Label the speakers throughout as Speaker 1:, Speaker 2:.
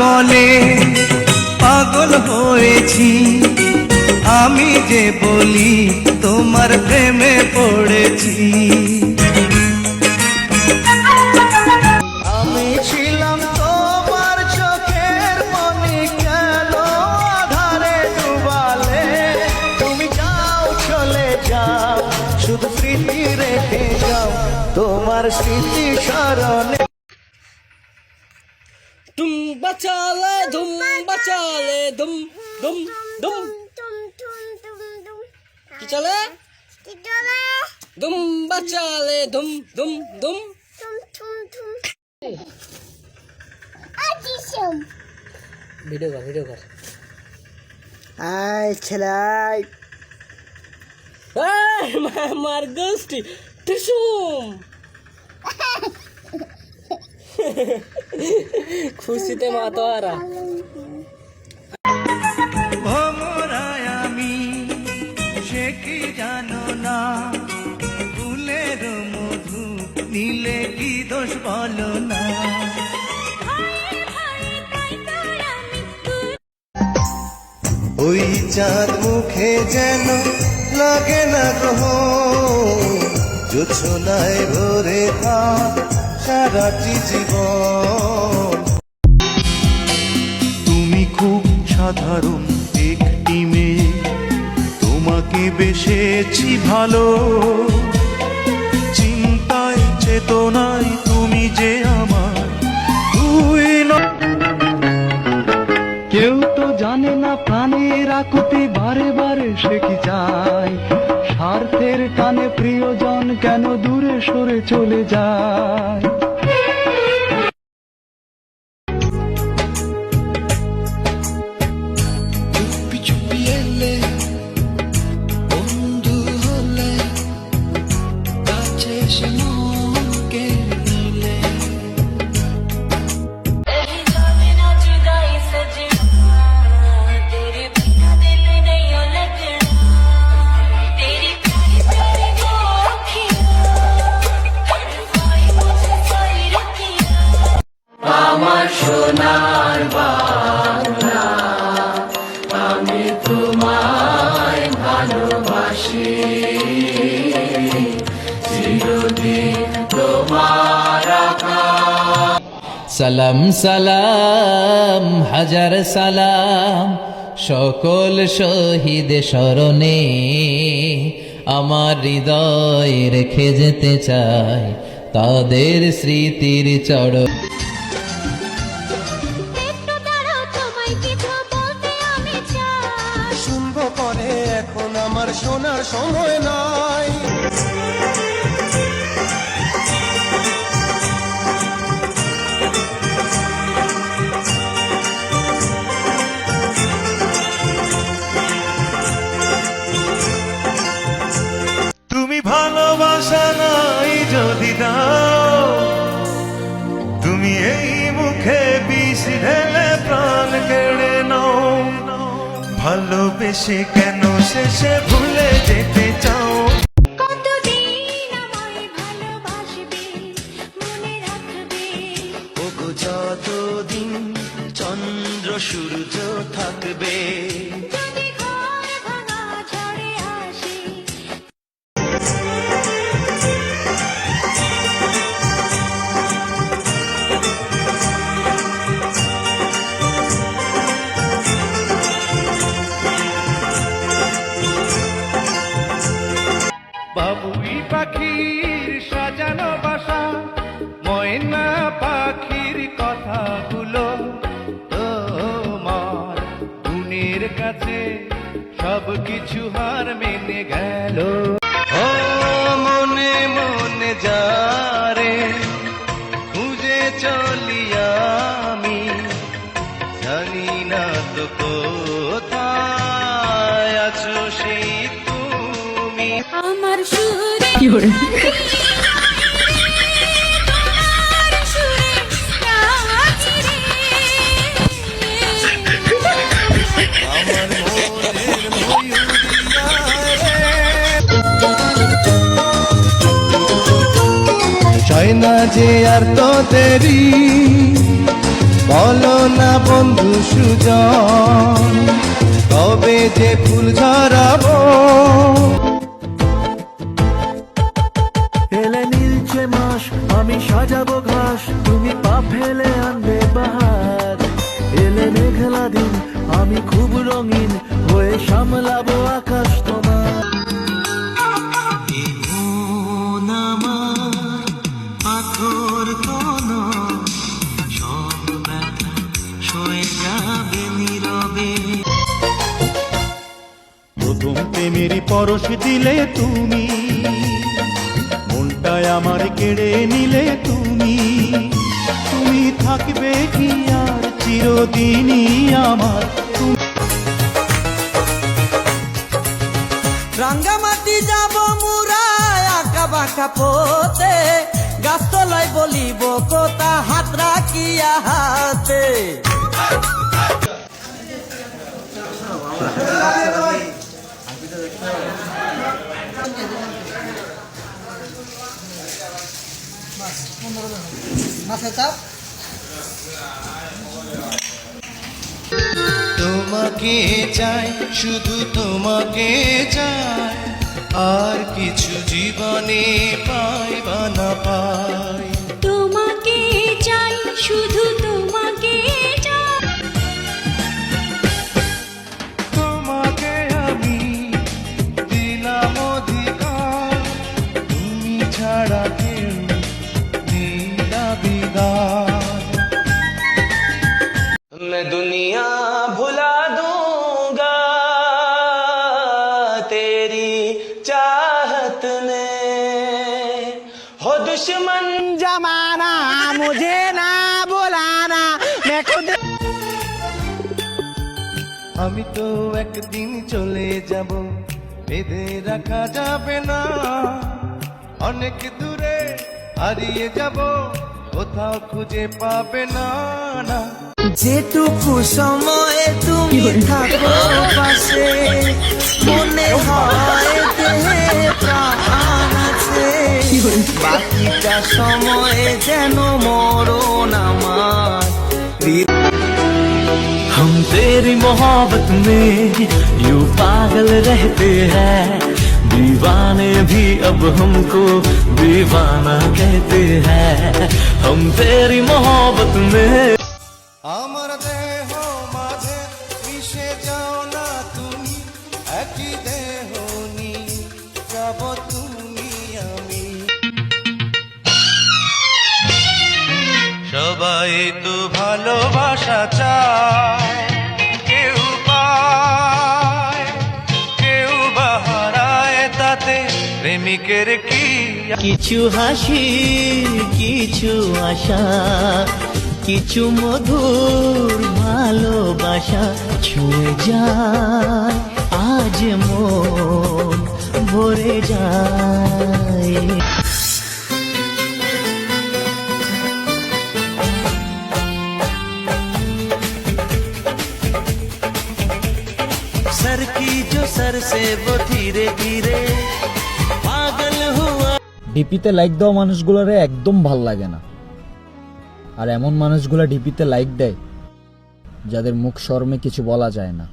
Speaker 1: বলে পাগল হয়েছি, আমি যে বলি তোমার প্রেমে পড়েছি। আমি ছিলাম তোমার চোখের মনি, কেন আধারে ডুবালে? তুমি যাও চলে যাও, শুধু স্মৃতি রেখে যাও, তোমার স্মৃতি স্মরণে।
Speaker 2: तुम बचा ले धुम बचा ले धुम धुम धुम কি চলে ধুম बचा ले धुम धुम धुम ভিডিও কর
Speaker 3: আই ছেলাই
Speaker 2: মার গোষ্ঠী টুসুম খুশিতে মাতোয়ারা
Speaker 1: ভমরায় আমি সে কি জানো না, ফুলের মধু নিলে কি দোষ বলো না। ওই চাঁদ মুখে যেন লাগে না গ্রহ, জোছনায় ভরে থাক সারাটি জীবন। তুমি খুব সাধারণ একটি মেয়ে, তোমাকে বেসেছি ভালো, চিন্তায় চেতনায় তুমি যে আমার তুই না।
Speaker 4: কেউ তো জানে না প্রাণের আকুতি বারে বারে সে কি চায়, স্বার্থের টানে প্রিয়জন কেন দূরে সরে চলে যায়।
Speaker 1: চুপি চুপি এলে বন্ধু হলে, কাছে এসে মনকে নিলে।
Speaker 2: আমার সোনার বাংলা, আমি তোমায় ভালোবাসি, চিরদিন তোমার আকাশ। সালাম সালাম হাজার সালাম সকল শহীদ স্মরণে, আমার হৃদয় রেখে যেতে চাই তাদের স্মৃতির চরণ।
Speaker 1: শুনবো পরে, এখন আমার শোনার সময় নাই। তুমি ভালোবাসা নাই যদি দাও, তুমি এই মুখে বিষ ঢেলে প্রাণ কেড়ে নাও। ভালোবেসে কেন শেষে ভুলে যেতে চাও? ওগো যতদিন চন্দ্র সূর্য থাকবে, বাবুই পাখির সাজানো বাসা, ময়না পাখির কথাগুলো তোমার গুণের কাছে সবকিছু হার মেনে গেল। ও মনে মনে যারে খুঁজে চলি আমি, জানি না তো কোথায় আছো সেই তুমি।
Speaker 5: আমার সুরে
Speaker 1: চাই না যে আর তো দেরি, বলো না সুজন, তবে যে ফুল ঝরাবো।
Speaker 4: এলে নীলচে মাস, আমি সাজাবো ঘাস, তুমি পা ফেলে আনবে বাহার। এলে মেঘলা দিন, আমি খুব রঙিন হয়ে সামলাবো আকাশ তোমার। পাথর কোন সব ব্যথা সয়ে যাবে নীরবে। প্রথম প্রেমের পরশ দিলে তুমি, মনটায় আমার কেড়ে নিলে তুমি। তুমি থাকবে কি আর চিরদিনই আমার।
Speaker 3: রাঙ্গামাটি যাব মুরায় আঁকা বাঁকা পথে, গাছতলায় বলিব কথা হাত রাখিয়া হাতে।
Speaker 1: তোমাকে চাই, শুধু তোমাকে চাই, আর কিছু জীবনে পাই বা না পাই।
Speaker 5: তোমাকে চাই, শুধু তোমাকে চাই।
Speaker 1: তোমাকে আমি দিলাম অধিকার, তুমি ছাড়া কেউ নেই দাবিদার।
Speaker 3: मैं दुनिया भुला दूंगा तेरी चाहत में, हो दुश्मन जमाना मुझे ना बुलाना, मैं खुद।
Speaker 1: আমি তো একদিন চলে যাব, বেঁধে রাখা যাবে না। অনেক দূরে হারিয়ে যাব, কোথাও খুঁজে পাবে না না।
Speaker 3: যেটুকু সময়ে তুমি থাকো পাশে, মনে হয় দেহে প্রাণ আছে। বাকিটা সময়ে যেন মরণ আমার।
Speaker 4: हम तेरी मोहब्बत में यूं पागल रहते हैं, दीवाने भी अब हमको दीवाना कहते हैं। हम तेरी मोहब्बत में।
Speaker 1: আমার দেহ মাঝে মিশে যাও না তুমি, একই দেহ নিয়ে যাব তুমি আমি। সবাই তো ভালোবাসা চায়, কেউ পায় কেউ বা হারায়, তাতে প্রেমিকের কি।
Speaker 4: কিছু হাসি, কিছু আশা, কিছু মধুর ভালোবাসা ছুঁয়ে যায় আজ মন ভরে যায়।
Speaker 3: सर की जो सर से वो धीरे धीरे पागल हुआ।
Speaker 6: ডিপিতে লাইক দেওয়া মানুষগুলোরে একদম ভাল লাগে না, আর এমন মানুষগুলো ডিপিতে লাইক দেয় যাদের মুখ শরমে কিছু বলা যায় না।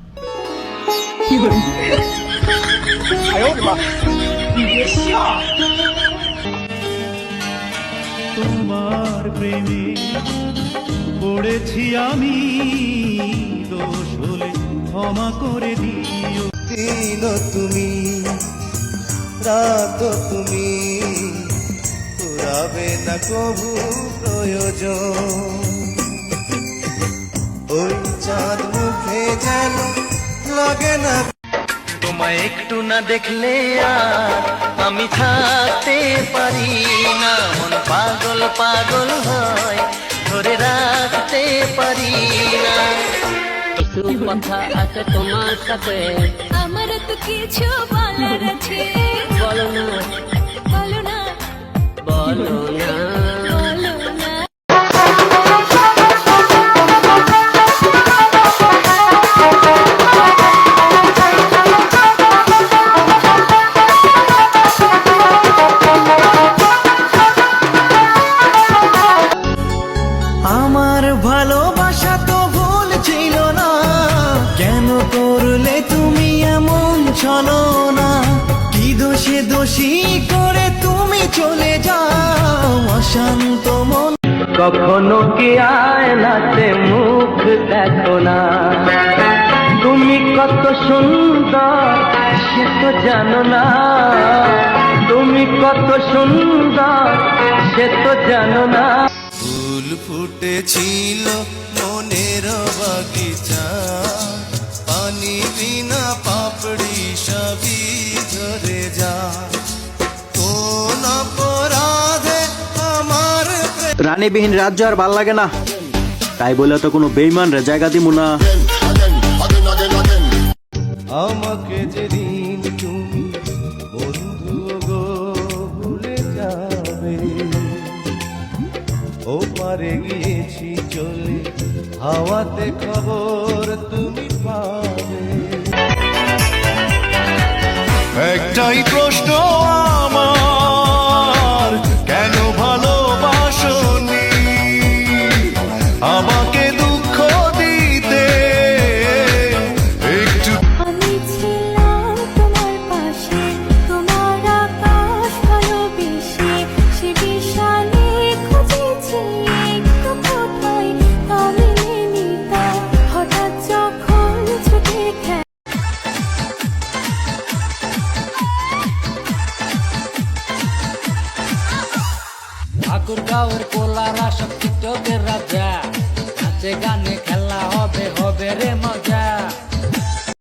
Speaker 4: তোমার প্রেমে পড়েছি আমি, দোষ হলে ক্ষমা করে দিও।
Speaker 1: দিন তুমি রাত তুমি, পুরাবে না কবু প্রয়োজন। ওই চাঁদ মুখে যেন লাগে না।
Speaker 3: তোমায় একটু না দেখলে আর আমি থাকতে পারি না, মন পাগল পাগল হয় ধরে রাখতে পারি না।
Speaker 2: কিছু কথা আছে তোমার সাথে,
Speaker 5: আমার তো কিছু বলার আছে।
Speaker 2: বলো না
Speaker 5: বলো না,
Speaker 2: বলো না।
Speaker 5: বলো না।
Speaker 3: আমার ভালোবাসা তো ভুল
Speaker 4: ছিল না, কেন করলে তুমি এমন ছলো না? কি দোষে দোষী করে তুমি চলে যাও অশান্ত মন। কখনো কি আয়নাতে মুখ দেখো না, তুমি কত সুন্দর সে তো জানো না, তুমি কত সুন্দর সে তো জানো না।
Speaker 1: ফুল ফুটেছিল মনের বাগিচা, পানি বিনা পাপড়ি সবই ঝরে যা। কোন অপরাধে আমার
Speaker 7: রানীবিহীন রাজ্য আর ভাল লাগে না, তাই বলে তো কোনো বেইমান রে জায়গা দিব না।
Speaker 1: আমাকে যেদিন তুমি বন্ধু গো ভুলে যাবে, ও পারে গিয়েছি চলে হাওয়াতে খবর তুমি পাবে। একটাই প্রশ্ন আমার, কেন ভালোবাসনি আমাকে দুঃখ দিতে একটু।
Speaker 5: আমি ছিলাম তোমার পাশে, তোমার আকাশ ভালোবেসে, সে বিশালে খুঁজেছি একটু কোথায় আমি নিতাম, হঠাৎ যখন ছুটে খেয়ে
Speaker 2: ঠাকুরগাঁওয়ের পোলারা সব টিকটকের রাজা, নাচে গানে খেলা হবে হবে রে মজা।